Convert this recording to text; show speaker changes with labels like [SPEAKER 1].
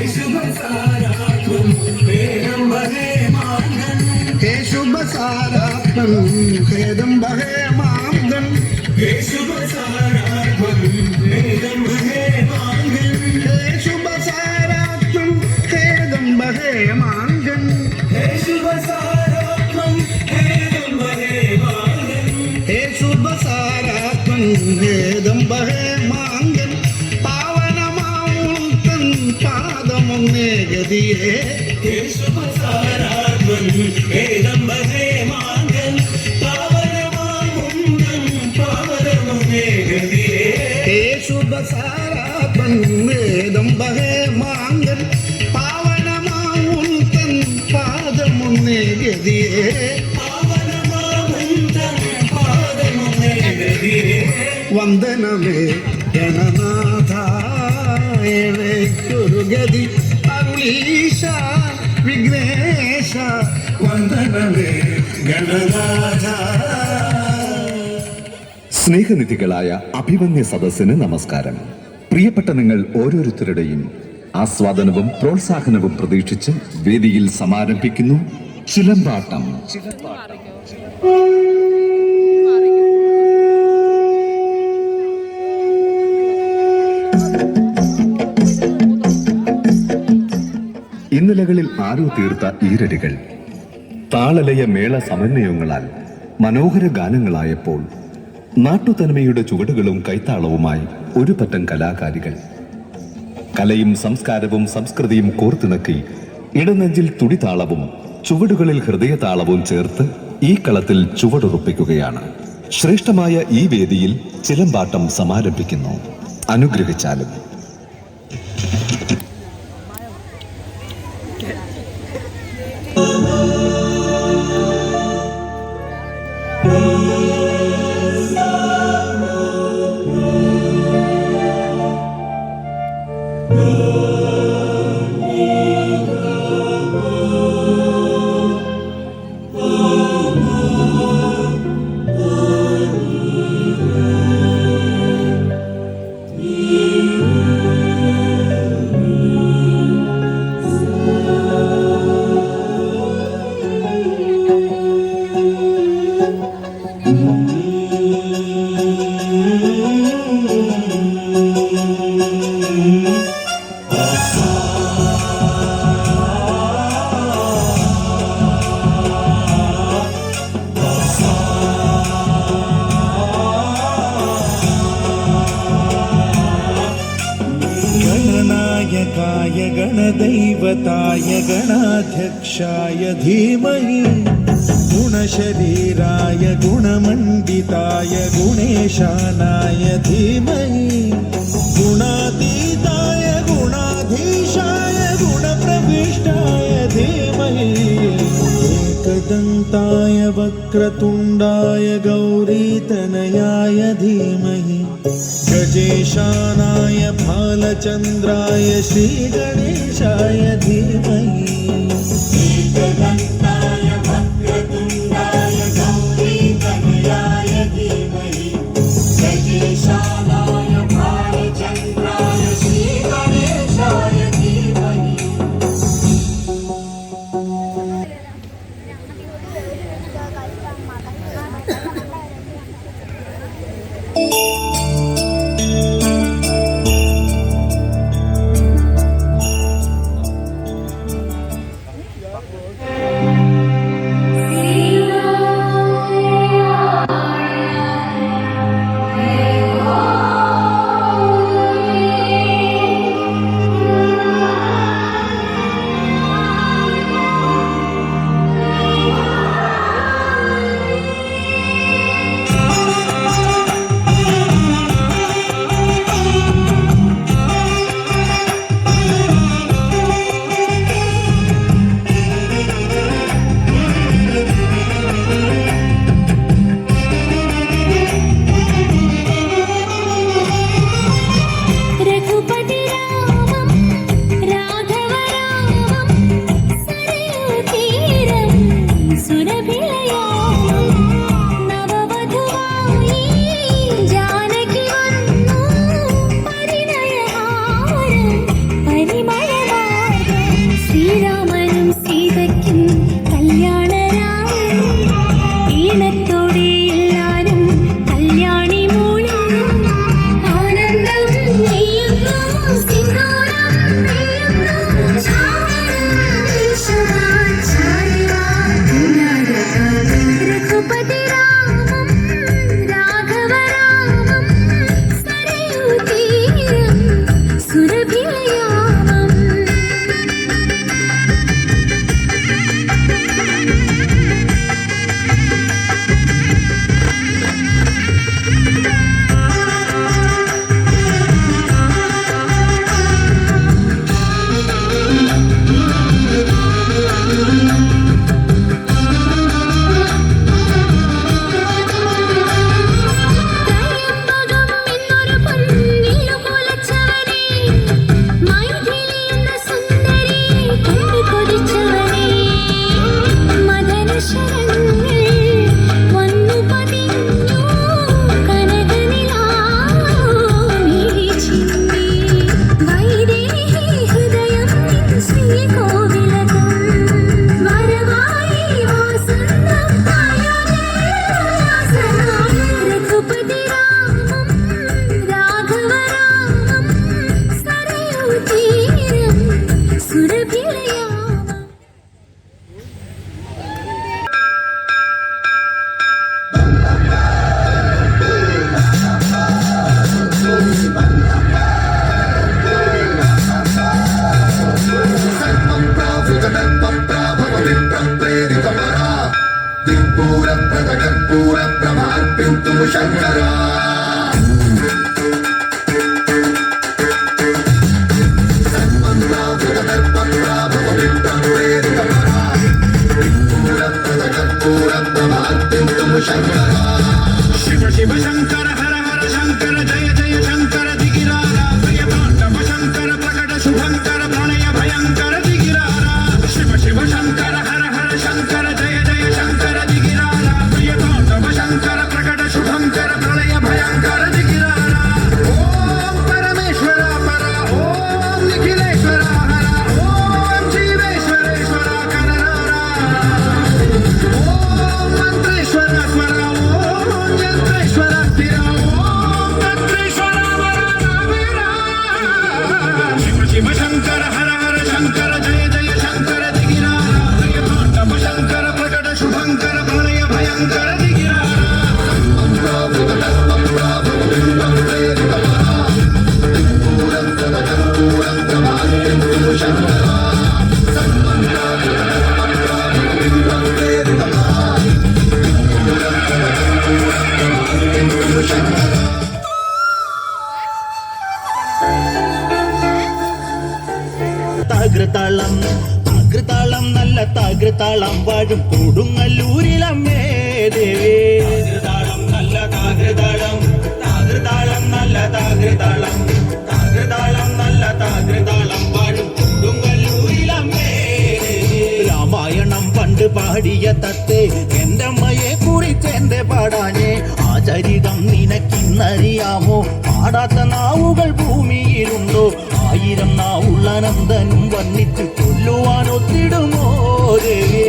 [SPEAKER 1] शुभ सारात्मं वेदं बहे मार्गं हे शुभ सारात्मं वेदं बहे मार्गं हे शुभ सारात्मं वेदं बहे मार्गं हे शुभ सारात्मं वेदं बहे मार्गं हे शुभ सारात्मं वेदं बहे मार्गं हे शुभ सारात्मं वेदं बहे मार्गं पावनमां पादमुन्ने गदिये हे शुभ सारात्मं वेदं बहे मार्गं पावनमां पादमुन्ने गदिये हे शुभ सारात्मं वेदं बहे मार्गं पावनमां पादमुन्ने गदिये वंदनमे गणनाथ ഗതി അരുളീശ വിഘ്നേശ വന്ദനമേ ഗണനാഥ.
[SPEAKER 2] സ്നേഹനിധികളായ അഭിമന്യ സദസ്സിന് നമസ്കാരം. പ്രിയപ്പെട്ട നിങ്ങൾ ഓരോരുത്തരുടെയും ആസ്വാദനവും പ്രോത്സാഹനവും പ്രതീക്ഷിച്ച് വേദിയിൽ സമാരംഭിക്കുന്നു ചിലമ്പാട്ടം. ഇന്നലകളിൽ ആരോ തീർത്ത ഈരടികൾ താളലയ മേള സമന്വയങ്ങളാൽ മനോഹര ഗാനങ്ങളായപ്പോൾ നാട്ടുതനിമയുടെ ചുവടുകളും കൈത്താളവുമായി ഒരു പറ്റം കലാകാരികൾ കലയും സംസ്കാരവും സംസ്കൃതിയും കോർത്തിണക്കി ഇടനെഞ്ചിൽ തുടിതാളവും ചുവടുകളിൽ ഹൃദയതാളവും ചേർത്ത് ഈ കളത്തിൽ ചുവടുറപ്പിക്കുകയാണ്. ശ്രേഷ്ഠമായ ഈ വേദിയിൽ ചിലമ്പാട്ടം സമാരംഭിക്കുന്നു. അനുഗ്രഹിച്ചാലും.
[SPEAKER 3] गणनायकाय गणदैवताय गणाध्यक्षाय धीमहि गुणशरीराय गुणमण्डिताय गुणेशानाय धीमहि गुणातीताय गुणाधीशाय गुणप्रविष्टाय धीमहि एकदन्ताय वक्रतुण्डाय गौरीतनयाय धीमहि गजेशानाय भालचन्द्राय श्रीगणेशाय धीमहि एकदन्ताय वक्रतुण्डाय गौरीतनयाय धीमहि गजेशानाय भालचन्द्राय श्रीगणेशाय धीमहि.
[SPEAKER 1] ശങ്കര ശിവ ശിവ ശങ്കര ഹര ഹര ശങ്കര ജയ ജയ ശങ്കര ദിഗിരാര പ്രിയതാണ്ഡവ ശങ്കര പ്രകട ശുഭങ്കര പ്രണയ ഭയങ്കര ദിഗിരാര ശിവ ശിവ ശങ്കര ഹര ഹര ശങ്കര ജയ ജയ ശങ്കര ദിഗിരാര പ്രിയതാണ്ഡവ ശങ്കര പ്രകട ശുഭങ്കര പ്രളയ ഭയങ്കര ദിഗിരാര ഓം പരമേശ്വര പര ഓം നിഖിലേശ്വര ഹര ഓം ജീവേശ്വരേശ്വര കരനാര ഓം മന്ത്രേശ്വര സ്വര ഓം യന്ത്രേശ്വര സ്ഥിര ഓം തന്ത്രേശ്വര വര ശിവ ശിവ ശങ്കര ഹര ഹര ശങ്കര ജയ ജയ ശങ്കര ദിഗിരാര പ്രിയതാണ്ഡവ ശങ്കര പ്രകട ശുഭങ്കര പ്രളയ ഭയങ്കര ദിഗിരാര
[SPEAKER 4] താകൃതാളം താകൃതാളം നല്ല താകൃതാളം വാഴും കൊടുങ്ങല്ലൂരിലമ്മേ ദേവി താകൃതാളം നല്ല താകൃതാളം താകൃതാളം നല്ല താകൃതാളം താകൃതാളം നല്ല താകൃതാളം വാഴും കൊടുങ്ങല്ലൂരിലമ്മേ ദേവി രാമായണം പണ്ട് പാടിയ തത്തേ എന്റെ അമ്മയെ കുറിച്ച് എന്റെ പാടാനേ ആ ചരിതം നിനക്കിന്നറിയാമോ പാടാത്ത നാവുകൾ ഭൂമിയിലുണ്ടോ 1000 നാവുള്ള നന്ദനും വർണ്ണിച്ചു ചൊല്ലുവാനൊത്തിടുമോ ദേവി